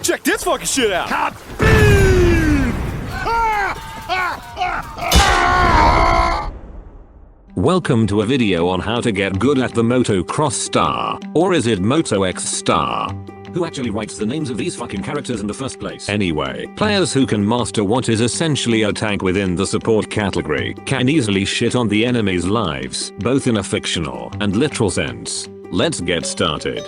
Check this fucking shit out! Welcome to a video on how to get good at the Motocross star. Or is it Moto-X star? Who actually writes the names of these fucking characters in the first place? Anyway, players who can master what is essentially a tank within the support category can easily shit on the enemy's lives, both in a fictional and literal sense. Let's get started.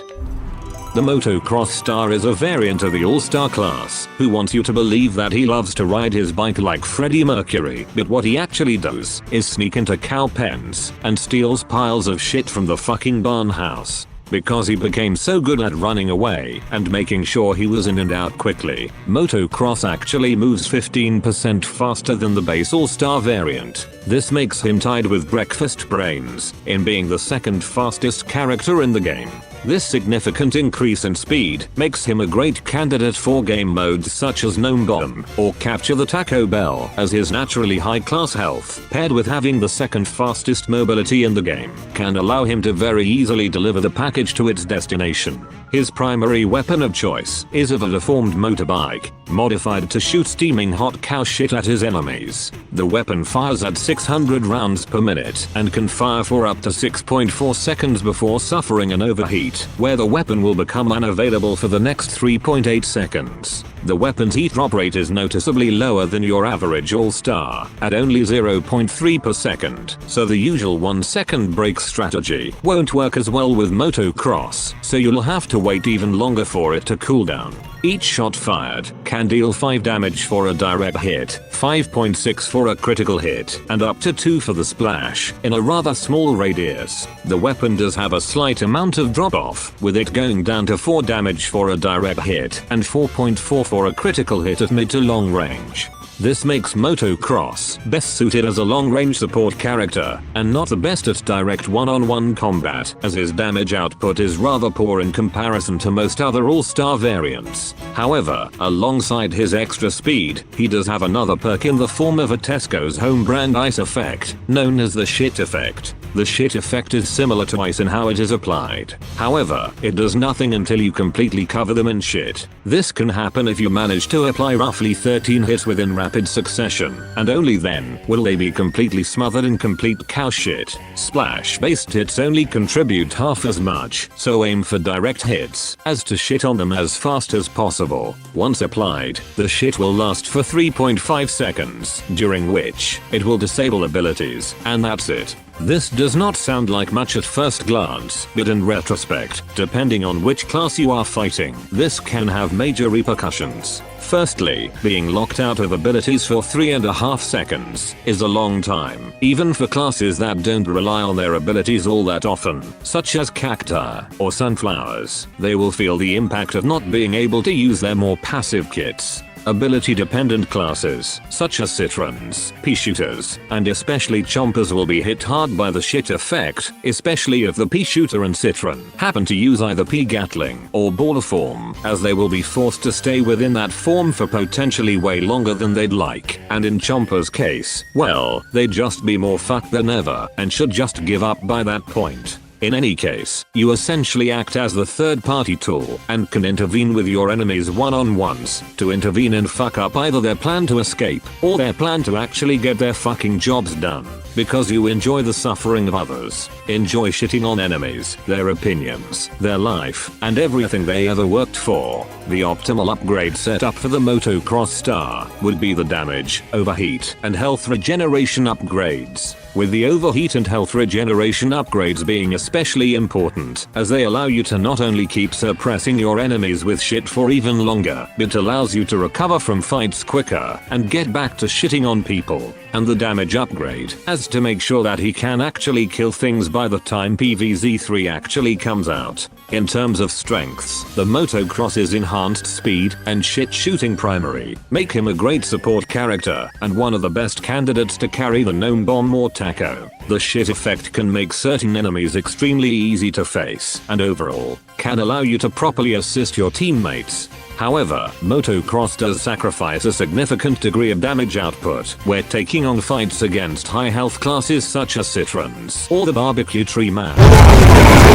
The Motocross star is a variant of the all-star class, who wants you to believe that he loves to ride his bike like Freddie Mercury, but what he actually does is sneak into cow pens and steals piles of shit from the fucking barn house. Because he became so good at running away and making sure he was in and out quickly, Motocross actually moves 15% faster than the base all-star variant. This makes him tied with Breakfast Brains in being the second fastest character in the game. This significant increase in speed makes him a great candidate for game modes such as Gnome Bomb or Capture the Taco Bell, as his naturally high class health, paired with having the second fastest mobility in the game, can allow him to very easily deliver the package to its destination. His primary weapon of choice is a deformed motorbike, modified to shoot steaming hot cow shit at his enemies. The weapon fires at 600 rounds per minute and can fire for up to 6.4 seconds before suffering an overheat, where the weapon will become unavailable for the next 3.8 seconds. The weapon's heat drop rate is noticeably lower than your average all-star, at only 0.3 per second, so the usual 1-second break strategy won't work as well with Motocross, so you'll have to wait even longer for it to cool down. Each shot fired can deal 5 damage for a direct hit, 5.6 for a critical hit, and up to 2 for the splash, in a rather small radius. The weapon does have a slight amount of drop-off, with it going down to 4 damage for a direct hit, and 4.4 for a critical hit at mid to long range. This makes Motocross best suited as a long-range support character, and not the best at direct one-on-one combat, as his damage output is rather poor in comparison to most other all-star variants. However, alongside his extra speed, he does have another perk in the form of a Tesco's home brand ice effect, known as the shit effect. The shit effect is similar to ice in how it is applied. However, it does nothing until you completely cover them in shit. This can happen if you manage to apply roughly 13 hits within rapid succession, and only then will they be completely smothered in complete cow shit. Splash-based hits only contribute half as much, so aim for direct hits as to shit on them as fast as possible. Once applied, the shit will last for 3.5 seconds, during which it will disable abilities, and that's it. This does not sound like much at first glance, but in retrospect, depending on which class you are fighting, this can have major repercussions. Firstly, being locked out of abilities for 3.5 seconds is a long time, even for classes that don't rely on their abilities all that often, such as cacti or sunflowers. They will feel the impact of not being able to use their more passive kits. Ability-dependent classes, such as citrons, pea shooters, and especially chompers will be hit hard by the shit effect, especially if the pea shooter and citron happen to use either pea gatling or baller form, as they will be forced to stay within that form for potentially way longer than they'd like, and in chomper's case, well, they'd just be more fucked than ever, and should just give up by that point. In any case, you essentially act as the third-party tool and can intervene with your enemies one-on-ones to intervene and fuck up either their plan to escape or their plan to actually get their fucking jobs done. Because you enjoy the suffering of others, enjoy shitting on enemies, their opinions, their life, and everything they ever worked for. The optimal upgrade setup for the Motocross star would be the damage, overheat, and health regeneration upgrades, with the overheat and health regeneration upgrades being especially important, as they allow you to not only keep suppressing your enemies with shit for even longer, but allows you to recover from fights quicker and get back to shitting on people. And the damage upgrade has to make sure that he can actually kill things by the time PVZ3 actually comes out. In terms of strengths, the Motocross's enhanced speed and shit shooting primary make him a great support character and one of the best candidates to carry the Gnome Bomb or Taco. The shit effect can make certain enemies extremely easy to face, and overall, can allow you to properly assist your teammates. However, motocross does sacrifice a significant degree of damage output where taking on fights against high health classes such as Citrons or the barbecue tree man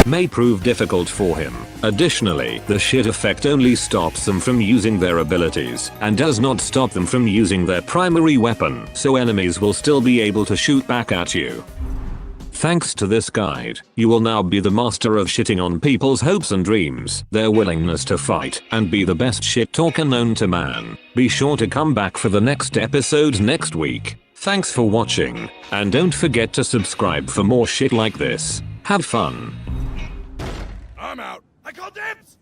may prove difficult for him. Additionally, the shit effect only stops them from using their abilities and does not stop them from using their primary weapon, so enemies will still be able to shoot back at you. Thanks to this guide, you will now be the master of shitting on people's hopes and dreams, their willingness to fight, and be the best shit talker known to man. Be sure to come back for the next episode next week. Thanks for watching, and don't forget to subscribe for more shit like this. Have fun. I'm out. I call dibs!